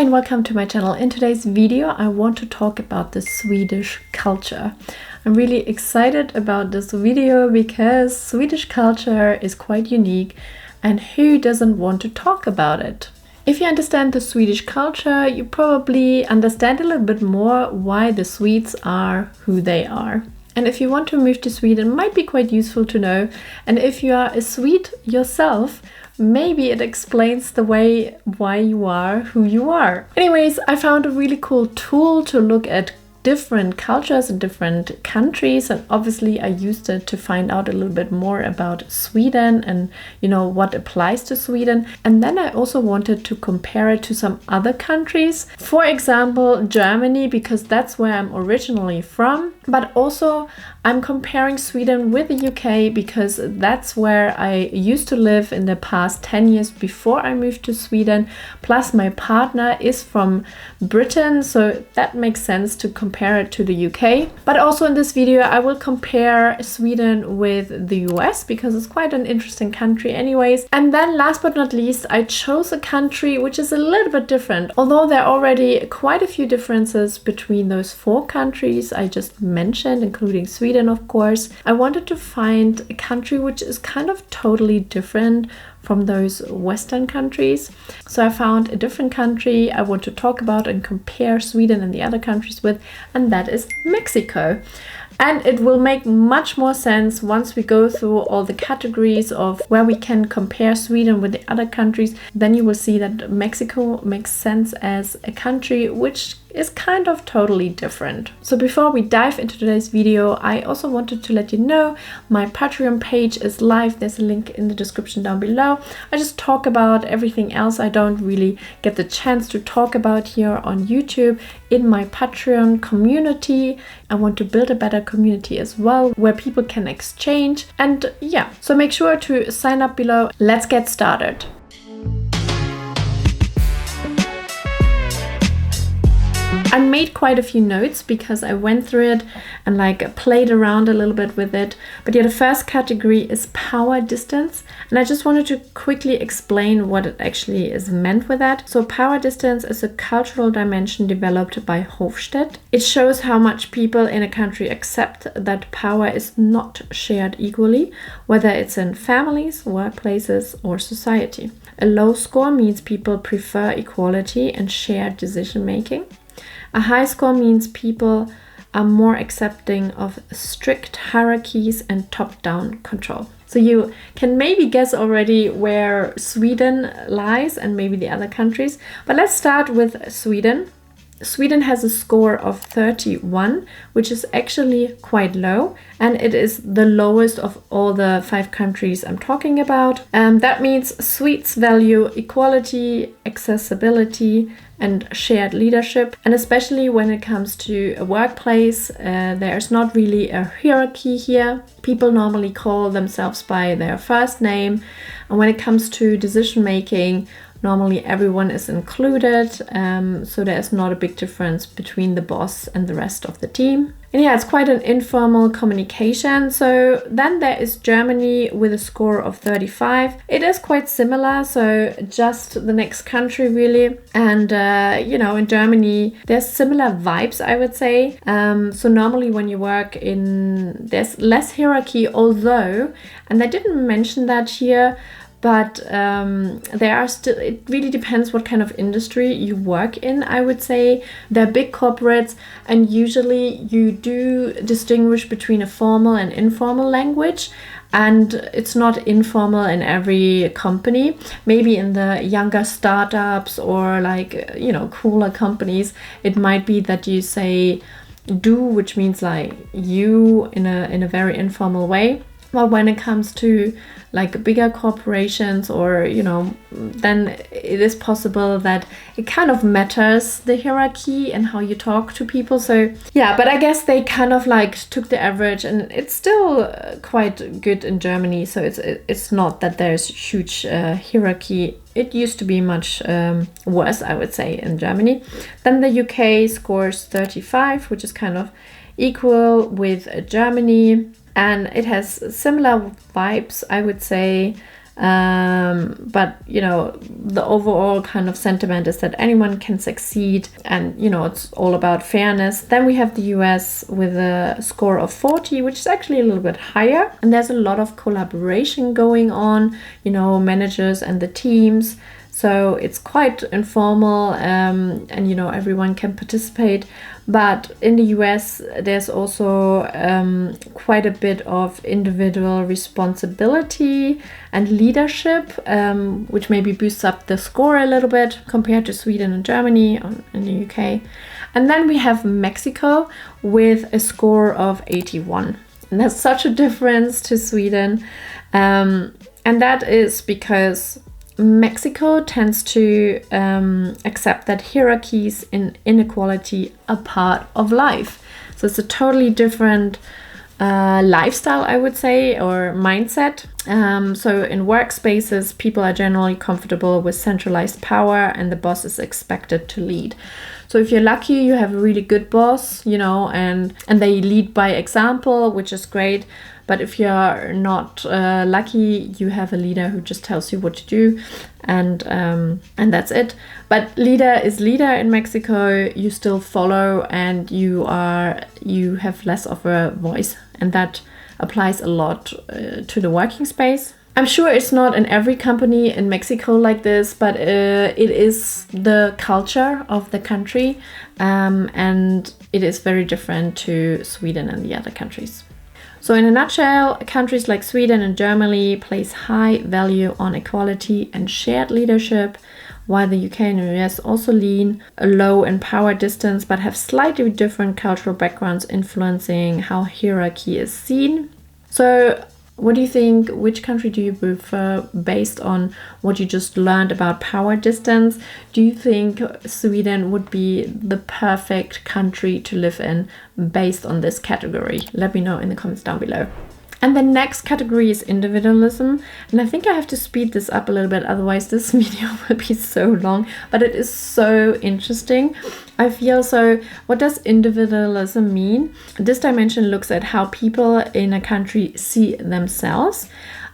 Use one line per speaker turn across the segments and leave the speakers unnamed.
and welcome to my channel. In today's video I want to talk about the Swedish culture. I'm really excited about this video because Swedish culture is quite unique, and who doesn't want to talk about it? If you understand the Swedish culture, you probably understand a little bit more why the Swedes are who they are. And if you want to move to Sweden, it might be quite useful to know. And if you are a Swede yourself, maybe it explains the way why you are who you are. Anyways, I found a really cool tool to look at different cultures in different countries, and obviously I used it to find out a little bit more about Sweden and what applies to Sweden. And then I also wanted to compare it to some other countries, for example Germany, because that's where I'm originally from, but also I'm comparing Sweden with the UK because that's where I used to live in the past 10 years before I moved to Sweden. Plus my partner is from Britain, so that makes sense to compare it to the UK. But also in this video I will compare Sweden with the US because it's quite an interesting country anyways. And then last but not least, I chose a country which is a little bit different. Although there are already quite a few differences between those four countries I just mentioned, including Sweden of course, I wanted to find a country which is kind of totally different from those Western countries. So I found a different country I want to talk about and compare Sweden and the other countries with, and that is Mexico. And it will make much more sense once we go through all the categories of where we can compare Sweden with the other countries. Then you will see that Mexico makes sense as a country which is kind of totally different. So before we dive into today's video, I also wanted to let you know my Patreon page is live. There's a link in the description down below. I just talk about everything else I don't really get the chance to talk about here on YouTube in my Patreon community. I want to build a better community as well where people can exchange, and yeah, so make sure to sign up below. Let's get started. I made quite a few notes because I went through it and played around a little bit with it. But yeah, the first category is power distance. And I just wanted to quickly explain what it actually is meant with that. So power distance is a cultural dimension developed by Hofstede. It shows how much people in a country accept that power is not shared equally, whether it's in families, workplaces, or society. A low score means people prefer equality and shared decision making. A high score means people are more accepting of strict hierarchies and top-down control. So you can maybe guess already where Sweden lies and maybe the other countries. But let's start with Sweden. Sweden has a score of 31, which is actually quite low, and it is the lowest of all the 5 countries I'm talking about. That means Swedes value equality, accessibility, and shared leadership. And especially when it comes to a workplace, there's not really a hierarchy here. People normally call themselves by their first name. And when it comes to decision making, normally everyone is included, so there's not a big difference between the boss and the rest of the team. And yeah, it's quite an informal communication. So then there is Germany with a score of 35. It is quite similar, so just the next country really. And in Germany, there's similar vibes, I would say. So normally when you work there's less hierarchy, although, and I didn't mention that here, but there are still, it really depends what kind of industry you work in, I would say. They're big corporates, and usually you do distinguish between a formal and informal language. And it's not informal in every company. Maybe in the younger startups or cooler companies, it might be that you say du, which means you in a very informal way. But when it comes to bigger corporations or, then it is possible that it kind of matters, the hierarchy and how you talk to people. So yeah, but I guess they kind of took the average, and it's still quite good in Germany. So it's not that there's huge hierarchy. It used to be much worse, I would say, in Germany. Then the UK scores 35, which is kind of equal with Germany. And it has similar vibes, I would say. But the overall kind of sentiment is that anyone can succeed, and it's all about fairness. Then we have the US with a score of 40, which is actually a little bit higher, and there's a lot of collaboration going on, managers and the teams. So it's quite informal, and everyone can participate. But in the US, there's also quite a bit of individual responsibility and leadership, which maybe boosts up the score a little bit compared to Sweden and Germany in the UK. And then we have Mexico with a score of 81. And that's such a difference to Sweden. And that is because Mexico tends to accept that hierarchies and inequality are part of life. So it's a totally different lifestyle, I would say, or mindset. So in workspaces, people are generally comfortable with centralized power, and the boss is expected to lead. So if you're lucky, you have a really good boss, and they lead by example, which is great. But if you're not lucky, you have a leader who just tells you what to do, and that's it. But leader is leader in Mexico. You still follow, and you have less of a voice, and that applies a lot to the working space. I'm sure it's not in every company in Mexico like this, but it is the culture of the country, and it is very different to Sweden and the other countries. So in a nutshell, countries like Sweden and Germany place high value on equality and shared leadership, while the UK and the US also lean low in power distance, but have slightly different cultural backgrounds influencing how hierarchy is seen. So what do you think? Which country do you prefer based on what you just learned about power distance? Do you think Sweden would be the perfect country to live in based on this category? Let me know in the comments down below. And the next category is individualism. And I think I have to speed this up a little bit, otherwise this video will be so long, but it is so interesting. I feel so. What does individualism mean? This dimension looks at how people in a country see themselves.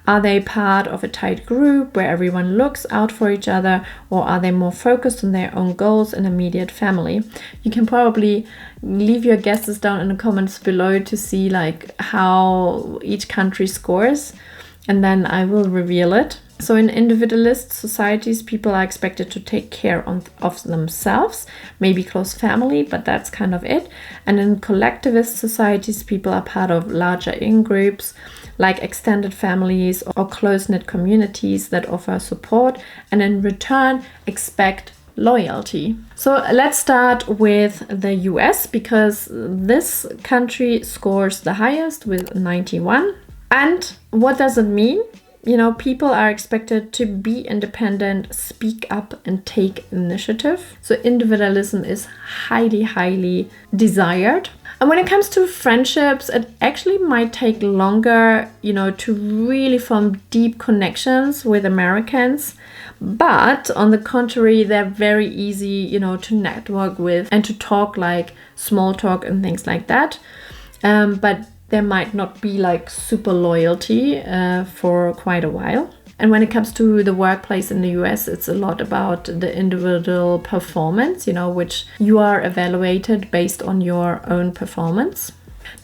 Are they part of a tight group where everyone looks out for each other, or are they more focused on their own goals and immediate family? You can probably leave your guesses down in the comments below to see how each country scores, and then I will reveal it. So in individualist societies, people are expected to take care of themselves, maybe close family, but that's kind of it. And in collectivist societies, people are part of larger in-groups, like extended families or close-knit communities that offer support and in return expect loyalty. So let's start with the US, because this country scores the highest with 91. And what does it mean? People are expected to be independent, speak up, and take initiative. So individualism is highly, highly desired. And when it comes to friendships, it actually might take longer, to really form deep connections with Americans. But on the contrary, they're very easy, to network with and to talk like small talk and things like that. But there might not be super loyalty for quite a while. And when it comes to the workplace in the US, it's a lot about the individual performance, which you are evaluated based on your own performance.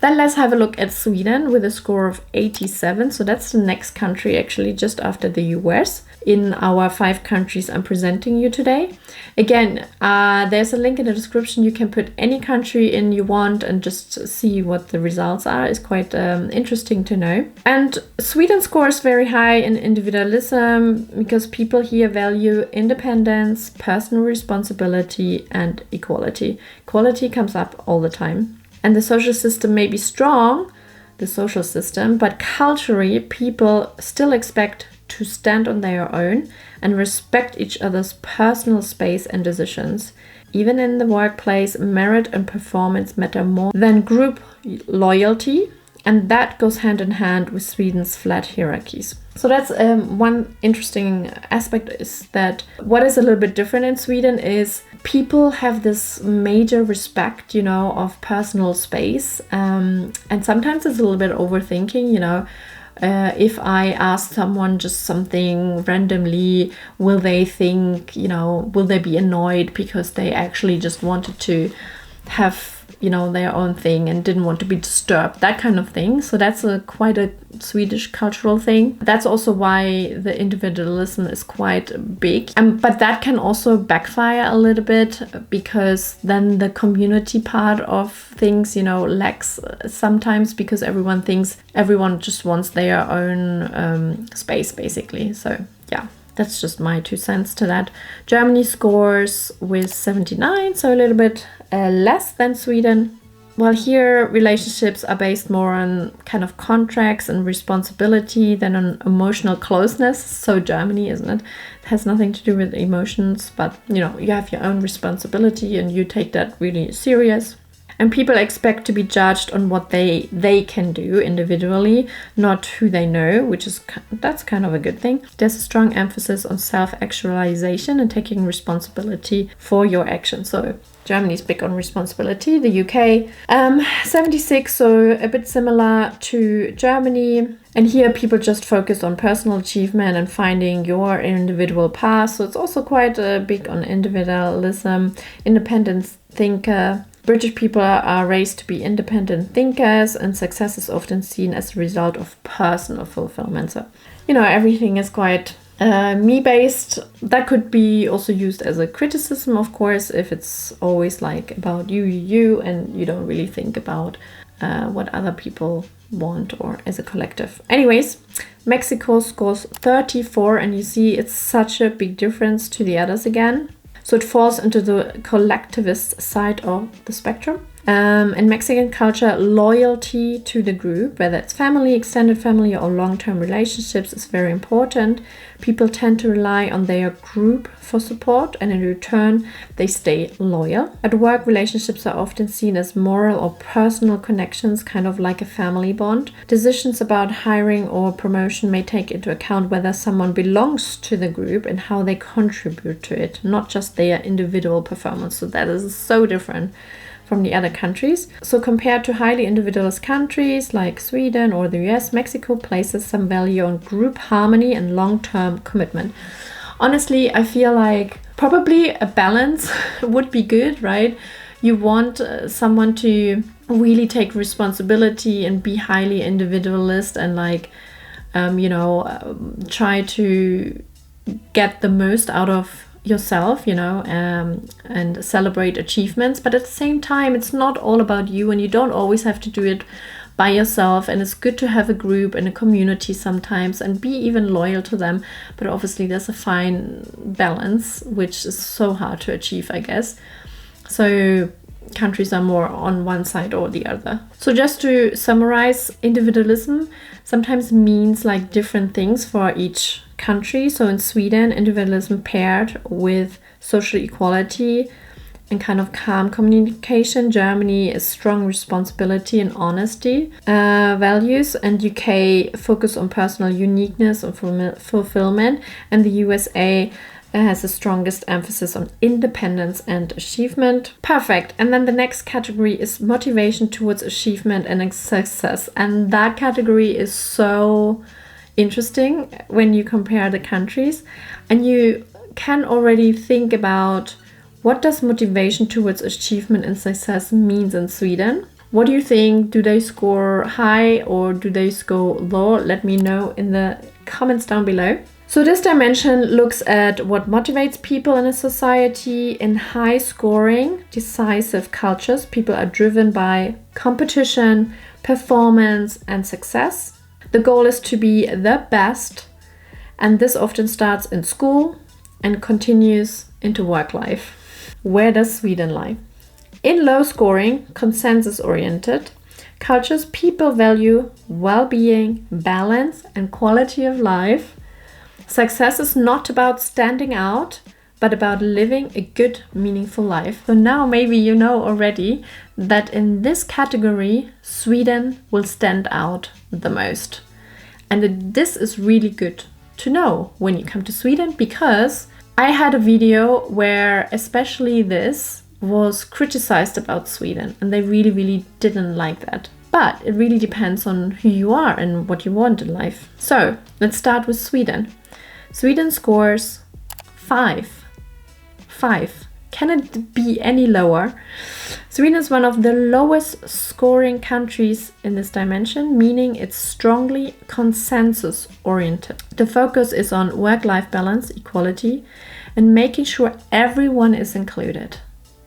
Then let's have a look at Sweden with a score of 87. So that's the next country, actually, just after the US in our 5 countries I'm presenting you today. Again, there's a link in the description. You can put any country in you want and just see what the results are. It's quite interesting to know. And Sweden scores very high in individualism because people here value independence, personal responsibility, and equality. Equality comes up all the time. And the social system may be strong, but culturally, people still expect to stand on their own and respect each other's personal space and decisions. Even in the workplace, merit and performance matter more than group loyalty, and that goes hand in hand with Sweden's flat hierarchies. So that's one interesting aspect, is that what is a little bit different in Sweden is people have this major respect, of personal space. And sometimes it's a little bit overthinking, If I ask someone just something randomly, will they think, will they be annoyed because they actually just wanted to have, their own thing and didn't want to be disturbed, that kind of thing. So that's quite a Swedish cultural thing. That's also why the individualism is quite big. But that can also backfire a little bit, because then the community part of things, lacks sometimes, because everyone just wants their own space, basically. So yeah. That's just my 2 cents to that. Germany scores with 79, so a little bit less than Sweden. While here, relationships are based more on kind of contracts and responsibility than on emotional closeness. So Germany, isn't it? It has nothing to do with emotions, but you have your own responsibility and you take that really serious. And people expect to be judged on what they can do individually, not who they know, that's kind of a good thing. There's a strong emphasis on self-actualization and taking responsibility for your actions. So Germany's big on responsibility. The UK, 76, so a bit similar to Germany. And here people just focus on personal achievement and finding your individual path. So it's also quite big on individualism, independent thinker. British people are raised to be independent thinkers, and success is often seen as a result of personal fulfillment. So, everything is quite me-based. That could be also used as a criticism, of course, if it's always like about you, and you don't really think about what other people want or as a collective. Anyways, Mexico scores 34, and you see it's such a big difference to the others again. So it falls into the collectivist side of the spectrum. In Mexican culture, loyalty to the group, whether it's family, extended family, or long-term relationships, is very important. People tend to rely on their group for support, and in return, they stay loyal. At work, relationships are often seen as moral or personal connections, kind of like a family bond. Decisions about hiring or promotion may take into account whether someone belongs to the group and how they contribute to it, not just their individual performance. So that is so different from the other countries. So compared to highly individualist countries like Sweden or the US, Mexico places some value on group harmony and long-term commitment. Honestly, I feel like probably a balance would be good, right? You want someone to really take responsibility and be highly individualist and try to get the most out of yourself, and celebrate achievements. But at the same time, it's not all about you, and you don't always have to do it by yourself. And it's good to have a group and a community sometimes and be even loyal to them. But obviously there's a fine balance, which is so hard to achieve, I guess. So countries are more on one side or the other. So just to summarize, individualism sometimes means like different things for each country. So in Sweden, individualism paired with social equality and kind of calm communication. Germany is strong responsibility and honesty values, and UK focus on personal uniqueness and fulfillment, and the USA has the strongest emphasis on independence and achievement. Perfect. And then the next category is motivation towards achievement and success. And that category is so interesting when you compare the countries. And you can already think about, what does motivation towards achievement and success means in Sweden? What do you think? Do they score high or do they score low? Let me know in the comments down below. So this dimension looks at what motivates people in a society. In high scoring, decisive cultures, people are driven by competition, performance, and success. The goal is to be the best, and this often starts in school and continues into work life. Where does Sweden lie? In low scoring, consensus-oriented cultures, people value well-being, balance, and quality of life. Success is not about standing out, but about living a good, meaningful life. So now maybe you know already that in this category, Sweden will stand out the most. And this is really good to know when you come to Sweden, because I had a video where especially this was criticized about Sweden, and they really, really didn't like that. But it really depends on who you are and what you want in life. So let's start with Sweden. Sweden scores 5. 5. Can it be any lower? Sweden is one of the lowest scoring countries in this dimension, meaning it's strongly consensus oriented. The focus is on work-life balance, equality, and making sure everyone is included.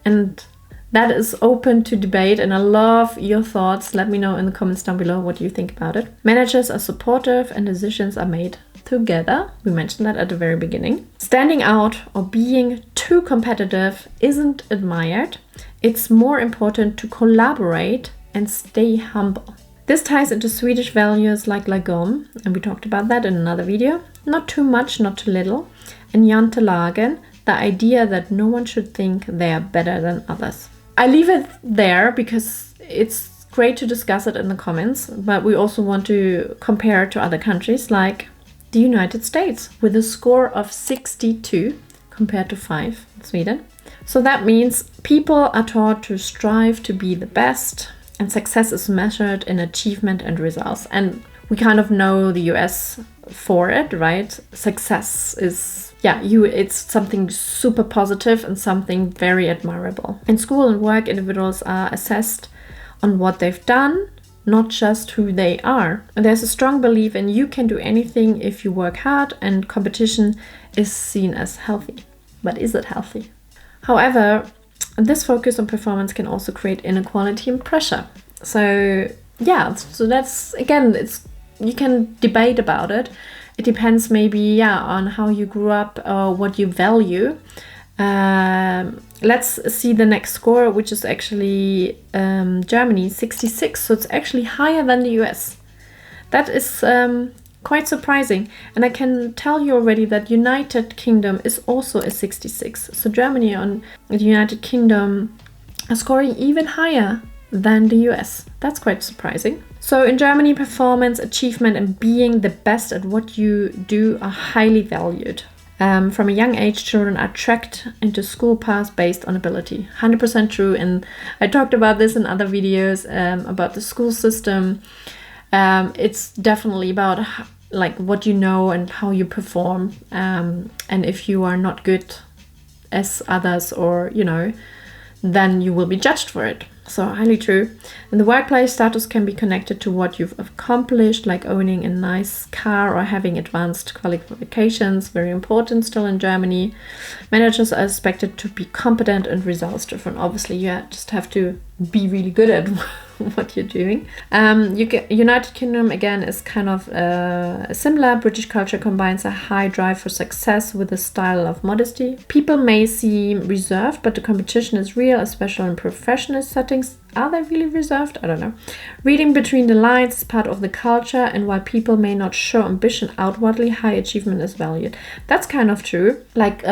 And that is open to debate, and I love your thoughts. Let me know in the comments down below what you think about it. Managers are supportive and decisions are made together. We mentioned that at the very beginning. Standing out or being too competitive isn't admired. It's more important to collaborate and stay humble. This ties into Swedish values like lagom, and we talked about that in another video. Not too much, not too little. And jantelagen, the idea that no one should think they are better than others. I leave it there because it's great to discuss it in the comments, but we also want to compare it to other countries like the United States with a score of 62 compared to 5 in Sweden. So that means people are taught to strive to be the best, and success is measured in achievement and results. And we kind of know the US for it, right? Success is, it's something super positive and something very admirable. In school and work, individuals are assessed on what they've done, not just who they are. And there's a strong belief in you can do anything if you work hard, and competition is seen as healthy. But is it healthy? However, this focus on performance can also create inequality and pressure. So that's, again, you can debate about it. It depends maybe on how you grew up or what you value. Let's see the next score, which is actually Germany, 66. So it's actually higher than the US. That is quite surprising. And I can tell you already that United Kingdom is also a 66. So Germany and the United Kingdom are scoring even higher than the US. That's quite surprising. So in Germany, performance, achievement, and being the best at what you do are highly valued. From a young age, children are tracked into school paths based on ability. 100% true. And I talked about this in other videos about the school system. It's definitely about like what you know and how you perform. And if you are not good as others, or, then you will be judged for it. So highly true. In the workplace, status can be connected to what you've accomplished, like owning a nice car or having advanced qualifications. Very important still in Germany. Managers are expected to be competent and results driven. Obviously, you just have to be really good at what you're doing. United Kingdom, again, is kind of similar. British culture combines a high drive for success with a style of modesty. People may seem reserved, but the competition is real, especially in professional settings. Are they really reserved? I don't know. Reading between the lines is part of the culture, and while people may not show ambition outwardly, high achievement is valued. That's kind of true. Like,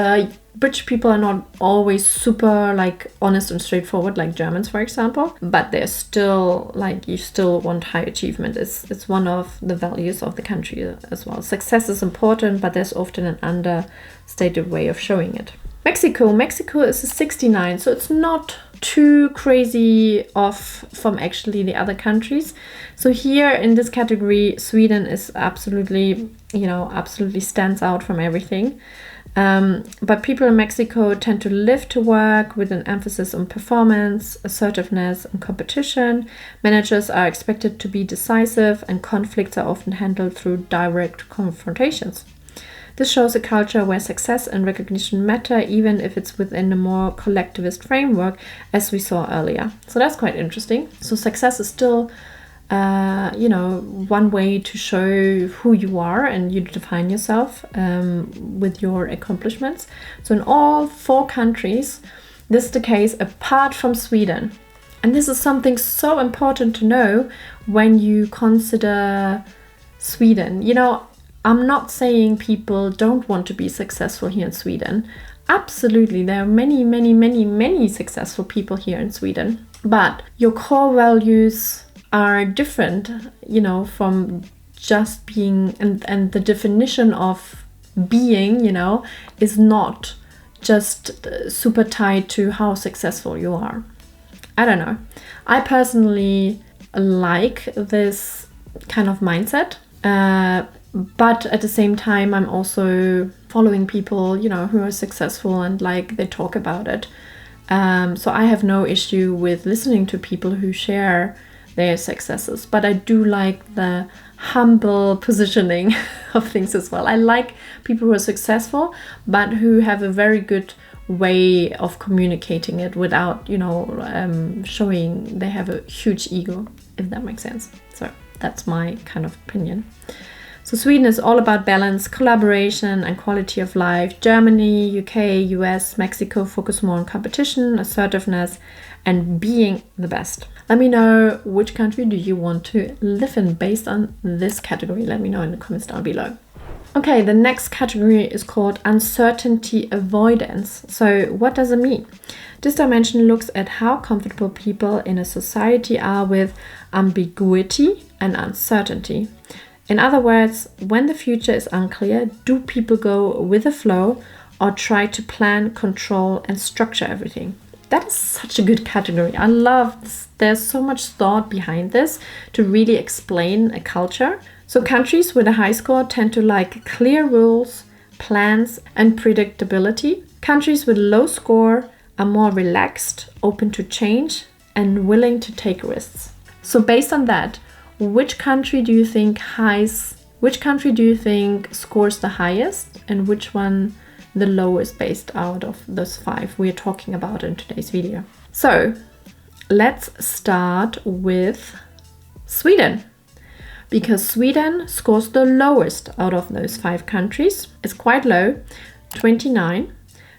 British people are not always super like honest and straightforward like Germans, for example, but they're still like, you still want high achievement. It's one of the values of the country as well. Success is important, but there's often an understated way of showing it. Mexico is a 69, so it's not too crazy off from actually the other countries. So here in this category, Sweden is absolutely stands out from everything. But people in Mexico tend to live to work with an emphasis on performance, assertiveness, and competition. Managers are expected to be decisive, and conflicts are often handled through direct confrontations. This shows a culture where success and recognition matter, even if it's within a more collectivist framework, as we saw earlier. So that's quite interesting. So success is still one way to show who you are, and you define yourself with your accomplishments. So in all 4 countries, this is the case apart from Sweden. And this is something so important to know when you consider Sweden. I'm not saying people don't want to be successful here in Sweden. Absolutely, there are many, many, many, many successful people here in Sweden. But your core values are different, from just being, and the definition of being, is not just super tied to how successful you are. I don't know. I personally like this kind of mindset. But at the same time, I'm also following people, who are successful and like they talk about it. So I have no issue with listening to people who share their successes, but I do like the humble positioning of things as well. I like people who are successful, but who have a very good way of communicating it without, showing they have a huge ego, if that makes sense. So that's my kind of opinion. So Sweden is all about balance, collaboration, and quality of life. Germany, UK, US, Mexico focus more on competition, assertiveness, and being the best. Let me know which country do you want to live in based on this category. Let me know in the comments down below. Okay, the next category is called uncertainty avoidance. So what does it mean? This dimension looks at how comfortable people in a society are with ambiguity and uncertainty. In other words, when the future is unclear, do people go with the flow or try to plan, control, and structure everything? That is such a good category. I love this. There's so much thought behind this to really explain a culture. So countries with a high score tend to like clear rules, plans, and predictability. Countries with low score are more relaxed, open to change, and willing to take risks. So based on that, which country do you think scores the highest, and which one the lowest based out of those 5 we're talking about in today's video? So let's start with Sweden, because Sweden scores the lowest out of those 5 countries. It's quite low, 29.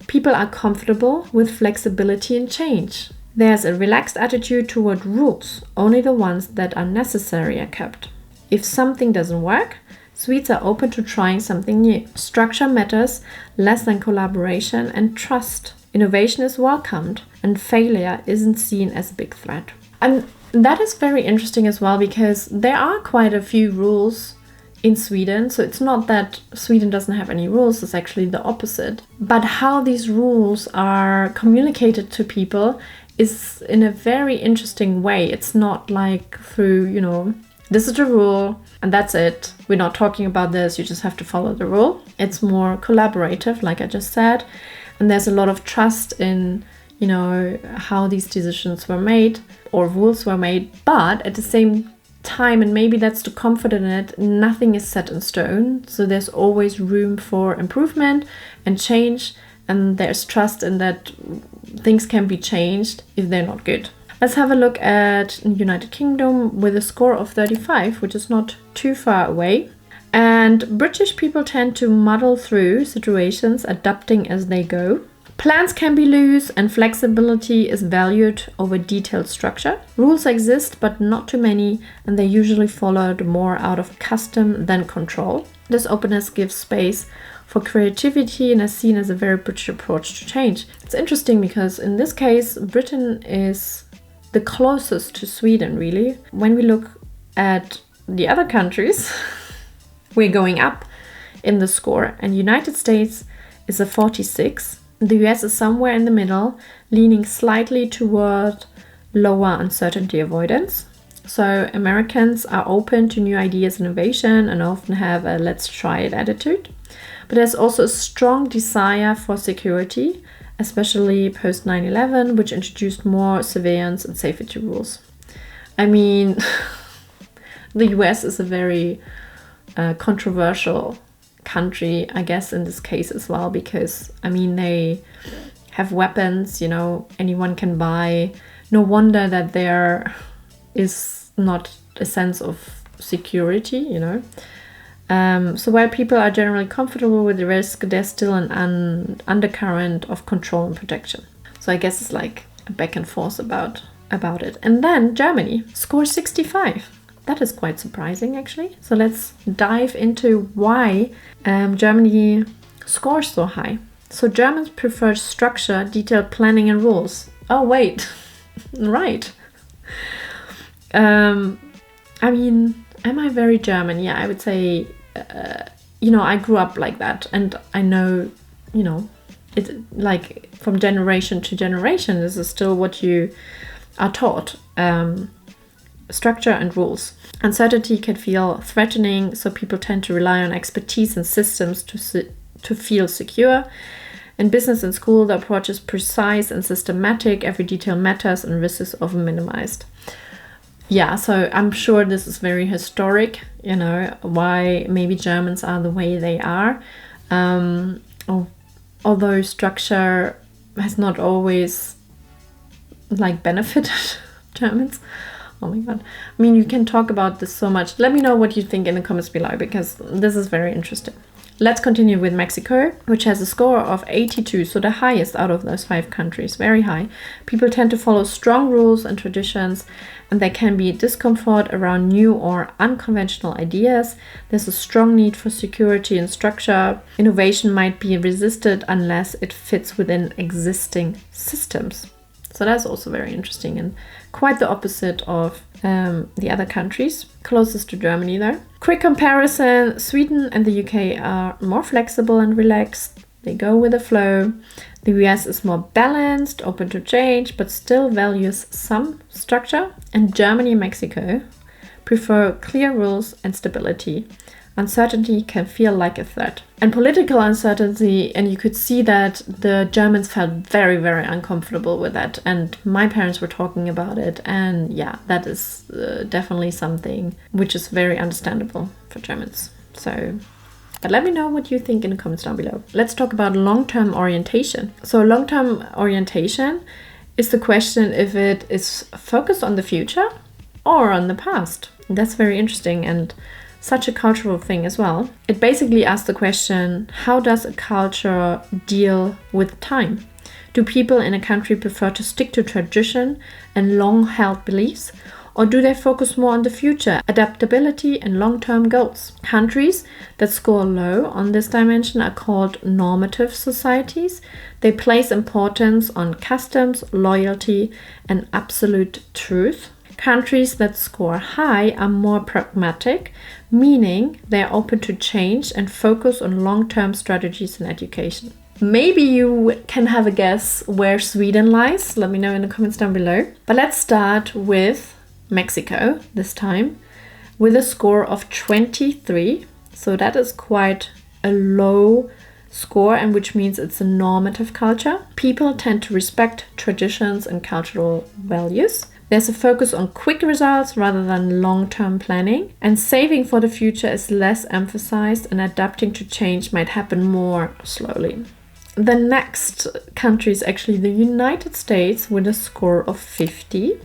People are comfortable with flexibility and change. There's a relaxed attitude toward rules. Only the ones that are necessary are kept. If something doesn't work, Swedes are open to trying something new. Structure matters less than collaboration and trust. Innovation is welcomed, and failure isn't seen as a big threat. And that is very interesting as well, because there are quite a few rules in Sweden. So it's not that Sweden doesn't have any rules, it's actually the opposite. But how these rules are communicated to people is in a very interesting way. It's not like through, this is the rule and that's it. We're not talking about this, you just have to follow the rule. It's more collaborative, like I just said. And there's a lot of trust in, how these decisions were made or rules were made. But at the same time, and maybe that's the comfort in it, nothing is set in stone. So there's always room for improvement and change. And there's trust in that things can be changed if they're not good. Let's have a look at United Kingdom with a score of 35, which is not too far away. And British people tend to muddle through situations, adapting as they go. Plans can be loose and flexibility is valued over detailed structure. Rules exist, but not too many, and they're usually followed more out of custom than control. This openness gives space for creativity and is seen as a very British approach to change. It's interesting because in this case, Britain is the closest to Sweden, really. When we look at the other countries, we're going up in the score, and United States is a 46. The US is somewhere in the middle, leaning slightly toward lower uncertainty avoidance. So Americans are open to new ideas and innovation and often have a let's try it attitude. But there's also a strong desire for security, especially post 9/11, which introduced more surveillance and safety rules. I mean, the US is a very controversial country, I guess, in this case as well, because, they have weapons, anyone can buy. No wonder that there is not a sense of security, So while people are generally comfortable with the risk, there's still an undercurrent of control and protection. So I guess it's like a back and forth about it. And then Germany scores 65. That is quite surprising, actually. So let's dive into why Germany scores so high. So Germans prefer structure, detailed planning, and rules. Oh, wait. Right. Am I very German? Yeah, I would say, I grew up like that, and I know, it like from generation to generation, this is still what you are taught. structure and rules. Uncertainty can feel threatening, so people tend to rely on expertise and systems to feel secure. In business and school, the approach is precise and systematic. Every detail matters and risk is often minimized. Yeah, so I'm sure this is very historic, why maybe Germans are the way they are. Although structure has not always benefited Germans. Oh my god. I mean, you can talk about this so much. Let me know what you think in the comments below, because this is very interesting. Let's continue with Mexico, which has a score of 82, so the highest out of those 5 countries, very high. People tend to follow strong rules and traditions, and there can be discomfort around new or unconventional ideas. There's a strong need for security and structure. Innovation might be resisted unless it fits within existing systems. So that's also very interesting and quite the opposite of the other countries. Closest to Germany though. Quick comparison, Sweden and the UK are more flexible and relaxed. They go with the flow. The US is more balanced, open to change, but still values some structure. And Germany and Mexico prefer clear rules and stability. Uncertainty can feel like a threat. And political uncertainty, and you could see that the Germans felt very, very uncomfortable with that. And my parents were talking about it. And yeah, that is definitely something which is very understandable for Germans. But let me know what you think in the comments down below. Let's talk about long-term orientation. So long-term orientation is the question if it is focused on the future or on the past. That's very interesting and such a cultural thing as well. It basically asks the question, how does a culture deal with time? Do people in a country prefer to stick to tradition and long-held beliefs? Or do they focus more on the future, adaptability and long-term goals? Countries that score low on this dimension are called normative societies. They place importance on customs, loyalty, and absolute truth. Countries that score high are more pragmatic, meaning they are open to change and focus on long-term strategies and education. Maybe you can have a guess where Sweden lies. Let me know in the comments down below. But let's start with Mexico this time with a score of 23. So that is quite a low score, and which means it's a normative culture. People tend to respect traditions and cultural values. There's a focus on quick results rather than long-term planning, and saving for the future is less emphasized, and adapting to change might happen more slowly. The next country is actually the United States with a score of 50.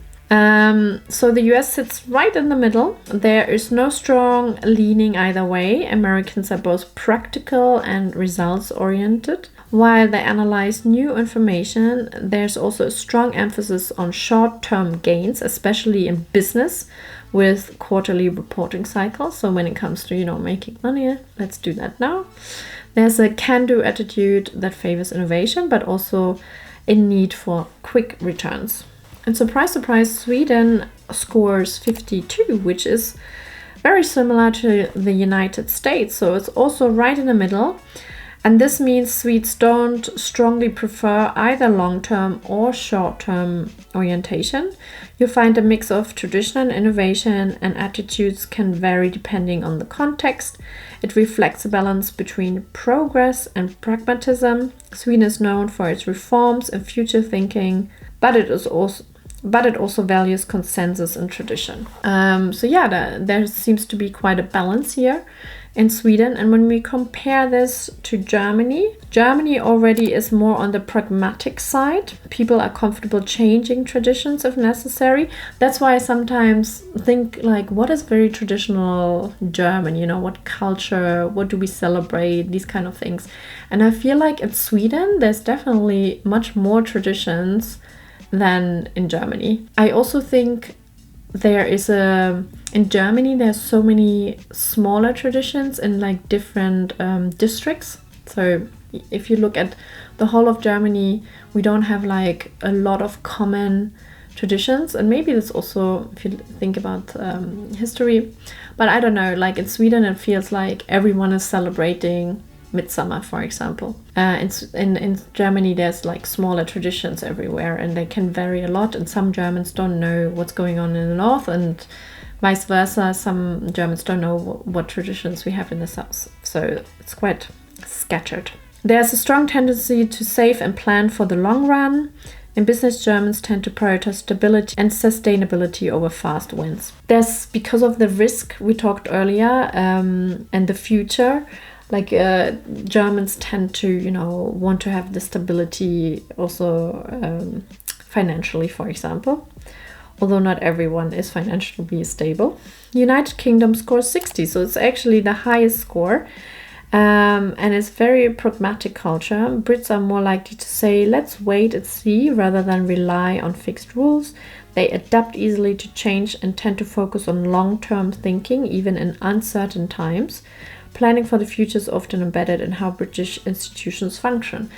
So the US sits right in the middle. There is no strong leaning either way. Americans are both practical and results oriented. While they analyze new information, there's also a strong emphasis on short-term gains, especially in business with quarterly reporting cycles. So when it comes to, making money, let's do that now. There's a can-do attitude that favors innovation, but also a need for quick returns. And surprise, surprise, Sweden scores 52, which is very similar to the United States. So it's also right in the middle. And this means Swedes don't strongly prefer either long-term or short-term orientation. You find a mix of tradition and innovation, and attitudes can vary depending on the context. It reflects a balance between progress and pragmatism. Sweden is known for its reforms and future thinking, but it also values consensus and tradition. There seems to be quite a balance here in Sweden. And when we compare this to Germany, Germany already is more on the pragmatic side. People are comfortable changing traditions if necessary. That's why I sometimes think what is very traditional German? What culture, what do we celebrate, these kind of things. And I feel like in Sweden, there's definitely much more traditions than in Germany. I also think in Germany there's so many smaller traditions in different districts. So if you look at the whole of Germany, we don't have a lot of common traditions, and maybe that's also if you think about history. But I don't know, in Sweden it feels like everyone is celebrating midsummer, for example. In Germany, there's like smaller traditions everywhere, and they can vary a lot. And some Germans don't know what's going on in the north, and vice versa. Some Germans don't know what traditions we have in the south. So it's quite scattered. There's a strong tendency to save and plan for the long run. In business, Germans tend to prioritize stability and sustainability over fast wins. There's, because of the risk we talked earlier, and the future, like Germans tend to, want to have the stability also financially, for example. Although not everyone is financially stable. United Kingdom scores 60, so it's actually the highest score. And it's very pragmatic culture. Brits are more likely to say, let's wait and see, rather than rely on fixed rules. They adapt easily to change and tend to focus on long-term thinking, even in uncertain times. Planning for the future is often embedded in how British institutions function.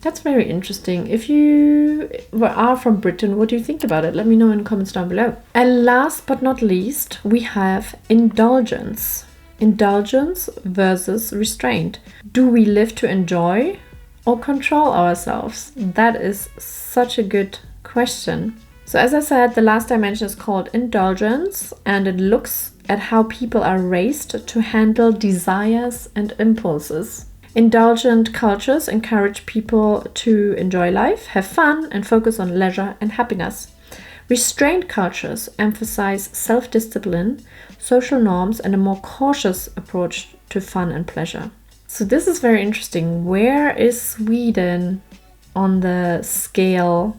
That's very interesting. If you are from Britain, what do you think about it? Let me know in the comments down below. And last but not least, we have indulgence. Indulgence versus restraint. Do we live to enjoy or control ourselves? That is such a good question. So as I said, the last dimension is called indulgence, and it looks at how people are raised to handle desires and impulses. Indulgent cultures encourage people to enjoy life, have fun, and focus on leisure and happiness. Restrained cultures emphasize self-discipline, social norms, and a more cautious approach to fun and pleasure. So this is very interesting. Where is Sweden on the scale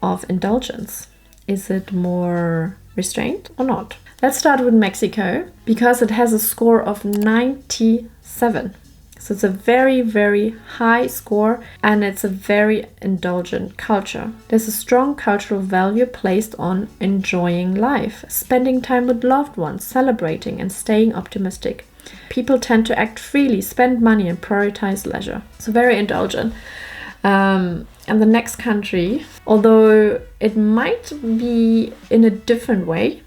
of indulgence? Is it more restrained or not? Let's start with Mexico, because it has a score of 97. So it's a very, very high score, and it's a very indulgent culture. There's a strong cultural value placed on enjoying life, spending time with loved ones, celebrating and staying optimistic. People tend to act freely, spend money, and prioritize leisure. So very indulgent. And the next country, although it might be in a different way,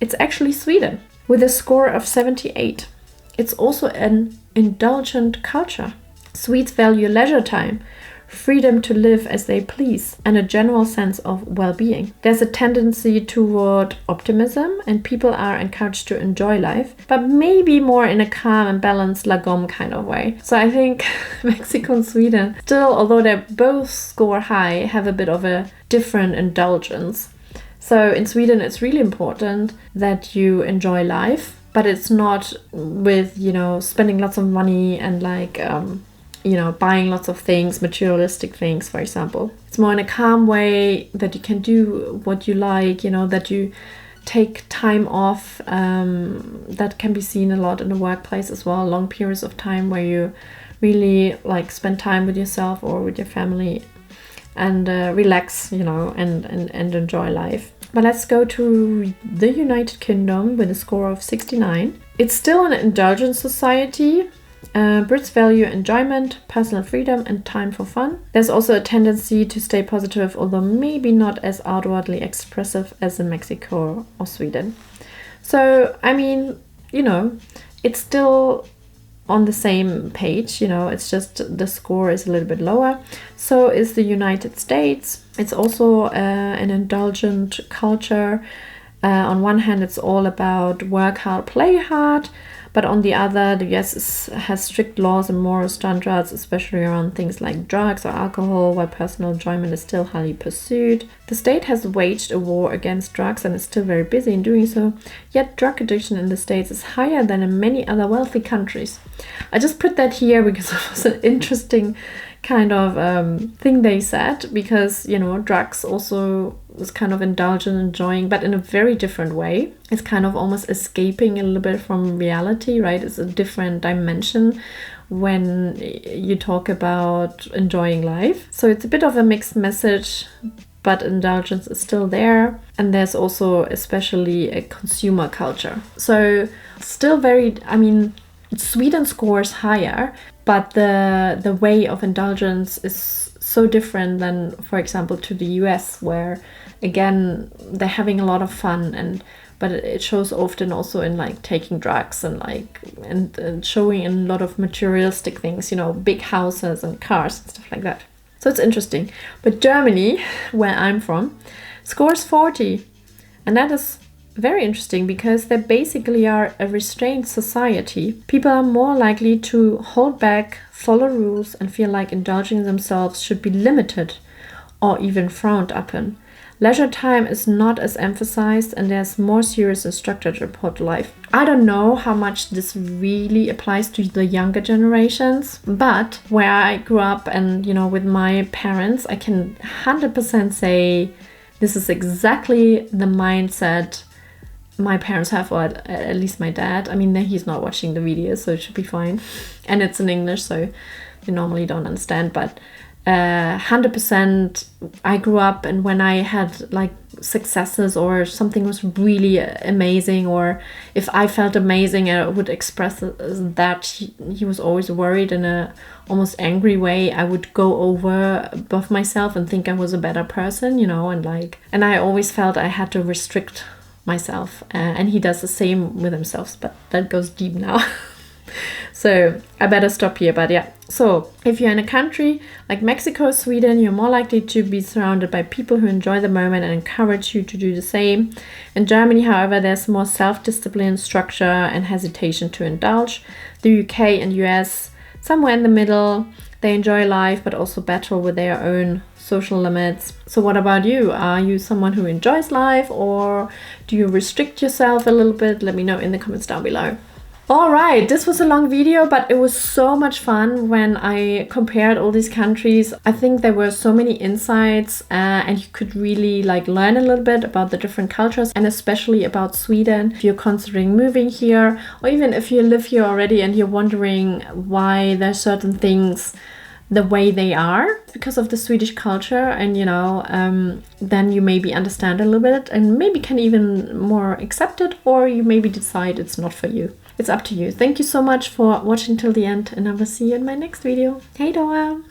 it's actually Sweden with a score of 78. It's also an indulgent culture. Swedes value leisure time, freedom to live as they please, and a general sense of well-being. There's a tendency toward optimism, and people are encouraged to enjoy life, but maybe more in a calm and balanced lagom kind of way. So I think Mexico and Sweden still, although they both score high, have a bit of a different indulgence. So in Sweden, it's really important that you enjoy life, but it's not with, spending lots of money and buying lots of things, materialistic things, for example. It's more in a calm way that you can do what you like, that you take time off. That can be seen a lot in the workplace as well. Long periods of time where you really spend time with yourself or with your family and relax, and enjoy life. But let's go to the United Kingdom with a score of 69. It's still an indulgent society. Brits value enjoyment, personal freedom, and time for fun. There's also a tendency to stay positive, although maybe not as outwardly expressive as in Mexico or Sweden. So, it's still on the same page, it's just the score is a little bit lower. So is the United States. It's also an indulgent culture. On one hand, it's all about work hard, play hard. But on the other, the US has strict laws and moral standards, especially around things like drugs or alcohol, while personal enjoyment is still highly pursued. The state has waged a war against drugs and is still very busy in doing so, yet drug addiction in the States is higher than in many other wealthy countries. I just put that here because it was an interesting kind of thing they said, because drugs also was kind of indulgent, enjoying, but in a very different way. It's kind of almost escaping a little bit from reality, right? It's a different dimension when you talk about enjoying life. So it's a bit of a mixed message, but indulgence is still there. And there's also especially a consumer culture. So still very, Sweden scores higher, but the way of indulgence is so different than, for example, to the US, where again they're having a lot of fun, but it shows often also in like taking drugs and showing in a lot of materialistic things, you know, big houses and cars and stuff like that. So it's interesting. But Germany, where I'm from, scores 40, and that is very interesting because they basically are a restrained society. People are more likely to hold back, follow rules, and feel like indulging themselves should be limited or even frowned upon. Leisure time is not as emphasized, and there's more serious and structured about life. I don't know how much this really applies to the younger generations, but where I grew up and, you know, with my parents, I can 100% say this is exactly the mindset my parents have, or at least my dad. I mean, he's not watching the video, so it should be fine. And it's in English, so you normally don't understand, but 100% I grew up, and when I had like successes or something was really amazing, or if I felt amazing, I would express that. He was always worried in a almost angry way. I would go over above myself and think I was a better person, you know, and I always felt I had to restrict myself, and he does the same with himself, but that goes deep now. So I better stop here. But yeah, so if you're in a country like Mexico or Sweden, you're more likely to be surrounded by people who enjoy the moment and encourage you to do the same. In Germany, however, there's more self-discipline, structure, and hesitation to indulge. The UK and US, somewhere in the middle, they enjoy life but also battle with their own social limits. So what about you? Are you someone who enjoys life, or do you restrict yourself a little bit? Let me know in the comments down below. Alright, this was a long video, but it was so much fun when I compared all these countries. I think there were so many insights, and you could really like learn a little bit about the different cultures, and especially about Sweden if you're considering moving here, or even if you live here already and you're wondering why there's certain things the way they are because of the Swedish culture, and you know, then you maybe understand a little bit and maybe can even more accept it, or you maybe decide it's not for you. It's up to you. Thank you so much for watching till the end, and I will see you in my next video. Hey, Dora!